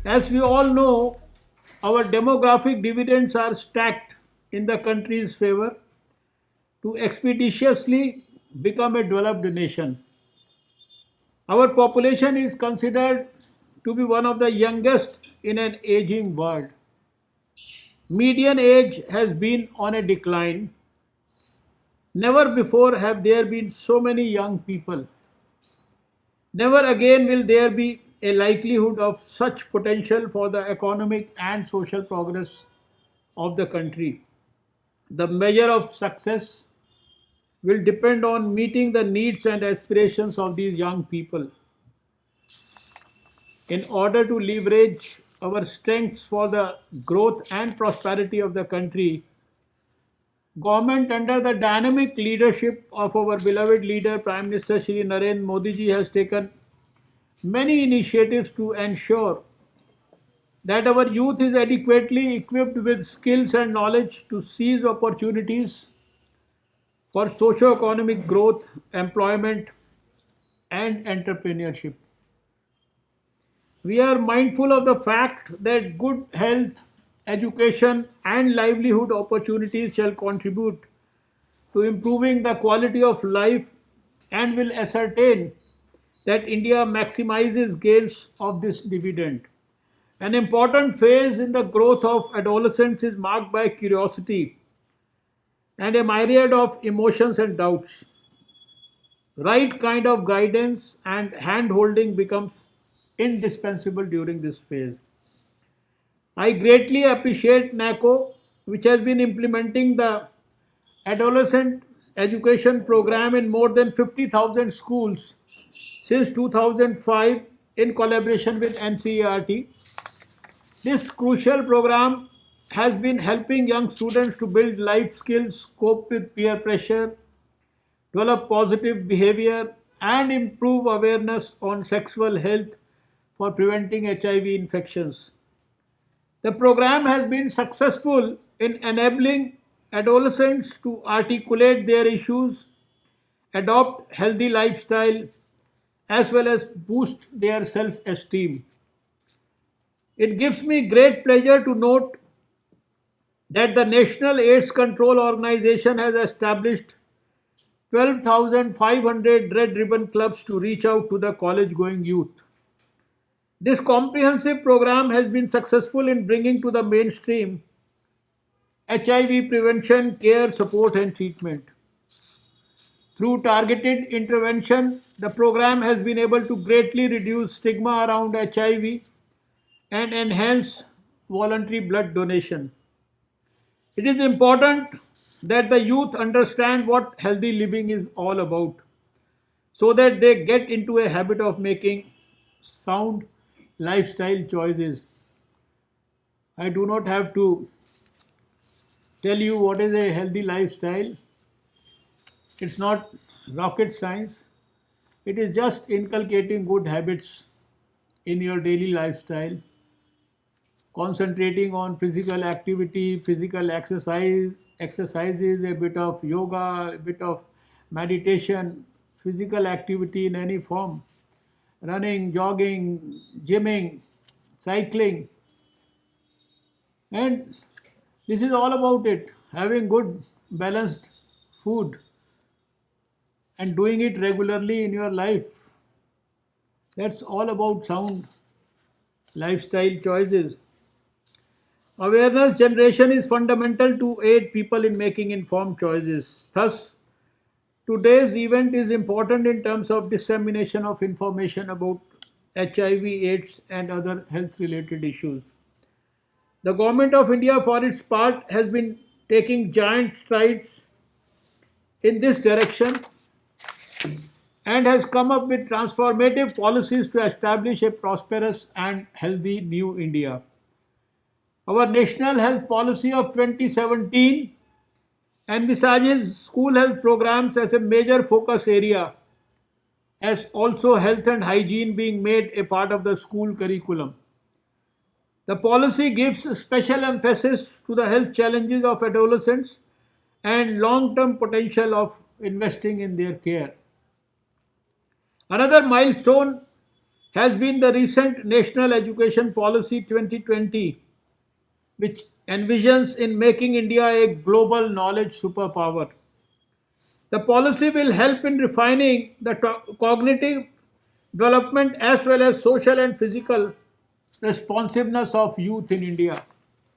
As we all know, our demographic dividends are stacked in the country's favor to expeditiously become a developed nation. Our population is considered to be one of the youngest in an aging world. Median age has been on a decline. Never before have there been so many young people. Never again will there be a likelihood of such potential for the economic and social progress of the country. The measure of success will depend on meeting the needs and aspirations of these young people. In order to leverage our strengths for the growth and prosperity of the country, government under the dynamic leadership of our beloved leader Prime Minister Shri Narendra Modi ji has taken many initiatives to ensure that our youth is adequately equipped with skills and knowledge to seize opportunities for socio-economic growth, employment, and entrepreneurship. We are mindful of the fact that good health, education, and livelihood opportunities shall contribute to improving the quality of life and will ascertain that India maximizes gains of this dividend. An important phase in the growth of adolescence is marked by curiosity and a myriad of emotions and doubts. Right kind of guidance and hand holding becomes indispensable during this phase. I greatly appreciate NACO, which has been implementing the adolescent education program in more than 50,000 schools since 2005 in collaboration with NCERT. This crucial program has been helping young students to build life skills, cope with peer pressure, develop positive behavior, and improve awareness on sexual health for preventing HIV infections. The program has been successful in enabling adolescents to articulate their issues, adopt healthy lifestyle, as well as boost their self-esteem. It gives me great pleasure to note that the National AIDS Control Organization has established 12,500 Red Ribbon Clubs to reach out to the college going youth. This comprehensive program has been successful in bringing to the mainstream HIV prevention, care, support, and treatment. Through targeted intervention, the program has been able to greatly reduce stigma around HIV and enhance voluntary blood donation. It is important that the youth understand what healthy living is all about so that they get into a habit of making sound lifestyle choices. I do not have to tell you what is a healthy lifestyle. It's not rocket science. It is just inculcating good habits in your daily lifestyle, concentrating on physical activity, physical exercises, a bit of yoga, a bit of meditation, physical activity in any form, running, jogging, gymming, cycling, and this is all about it. Having good balanced food and doing it regularly in your life. That's all about sound lifestyle choices. Awareness generation is fundamental to aid people in making informed choices. Thus, today's event is important in terms of dissemination of information about HIV, AIDS, and other health related issues. The Government of India, for its part, has been taking giant strides in this direction and has come up with transformative policies to establish a prosperous and healthy new India. Our National Health Policy of 2017 envisages school health programs as a major focus area, as also health and hygiene being made a part of the school curriculum. The policy gives special emphasis to the health challenges of adolescents and long term potential of investing in their care. Another milestone has been the recent National Education Policy 2020, which envisions in making India a global knowledge superpower. The policy will help in refining the cognitive development as well as social and physical responsiveness of youth in India.